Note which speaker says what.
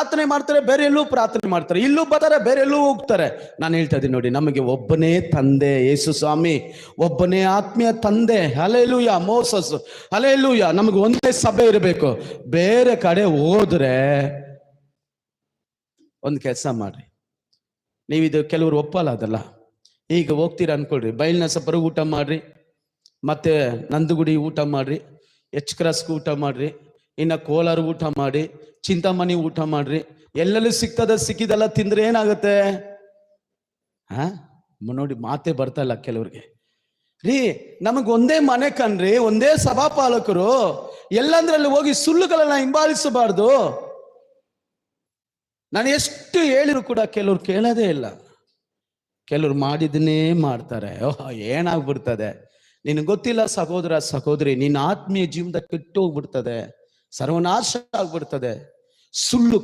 Speaker 1: ಪ್ರಾರ್ಥನೆ ಮಾಡ್ತಾರೆ, ಬೇರೆ ಎಲ್ಲೂ ಪ್ರಾರ್ಥನೆ ಮಾಡ್ತಾರೆ, ಇಲ್ಲೂ ಬರ್ತಾರೆ, ಬೇರೆ ಎಲ್ಲೂ ಹೋಗ್ತಾರೆ. ನಾನು ಹೇಳ್ತಾ ಇದ್ದೀನಿ ನೋಡಿ, ನಮಗೆ ಒಬ್ಬನೇ ತಂದೆ ಯೇಸು ಸ್ವಾಮಿ, ಒಬ್ಬನೇ ಆತ್ಮೀಯ ತಂದೆ. ಹಲ್ಲೆಲೂಯಾ. Moses, hallelujah. ನಮಗೆ ಒಂದೇ ಸಭೆ ಇರಬೇಕು. ಬೇರೆ ಕಡೆ ಹೋದ್ರೆ ಒಂದು ಕೆಲಸ ಮಾಡ್ರಿ, ನೀವಿದು ಕೆಲವರು ಒಪ್ಪಲ್ಲ ಅದಲ್ಲ. ಈಗ ಹೋಗ್ತೀರಾ ಅನ್ಕೊಳ್ರಿ, ಬೈಲ್ನಸಪುರ ಊಟ ಮಾಡ್ರಿ, ಮತ್ತೆ ನಂದಗುಡಿ ಊಟ ಮಾಡ್ರಿ, ಎಚ್ ಕ್ರಾಸ್ಗೆ ಊಟ ಮಾಡ್ರಿ, ಇನ್ನು ಕೋಲಾರ ಊಟ ಮಾಡಿ, ಚಿಂತಾಮಣಿ ಊಟ ಮಾಡ್ರಿ, ಎಲ್ಲೆಲ್ಲೂ ಸಿಕ್ಕಿದೆಲ್ಲ ತಿಂದ್ರೆ ಏನಾಗುತ್ತೆ? ನೋಡಿ, ಮಾತೇ ಬರ್ತಾ ಇಲ್ಲ ಕೆಲವ್ರಿಗೆ. ರೀ, ನಮಗ್ ಒಂದೇ ಮನೆ ಕಣ್ರಿ, ಒಂದೇ ಸಭಾಪಾಲಕರು, ಎಲ್ಲಂದ್ರಲ್ಲಿ ಹೋಗಿ ಸುಳ್ಳುಗಳನ್ನ ಹಿಂಬಾಲಿಸಬಾರ್ದು. ನಾನು ಎಷ್ಟು ಹೇಳಿದ್ರು ಕೂಡ ಕೆಲವ್ರು ಕೇಳೋದೇ ಇಲ್ಲ. ಕೆಲವ್ರು ಮಾಡಿದನ್ನೇ ಮಾಡ್ತಾರೆ. ಏನಾಗ್ಬಿಡ್ತದೆ ನಿನಗೆ ಗೊತ್ತಿಲ್ಲ ಸಹೋದರ ಸಹೋದರಿ, ನಿನ್ನ ಆತ್ಮೀಯ ಜೀವನದ ಕೆಟ್ಟು ಹೋಗ್ಬಿಡ್ತದೆ, ಸರ್ವನಾಶ ಆಗ್ಬಿಡ್ತದೆ. ಸುಳ್ಳು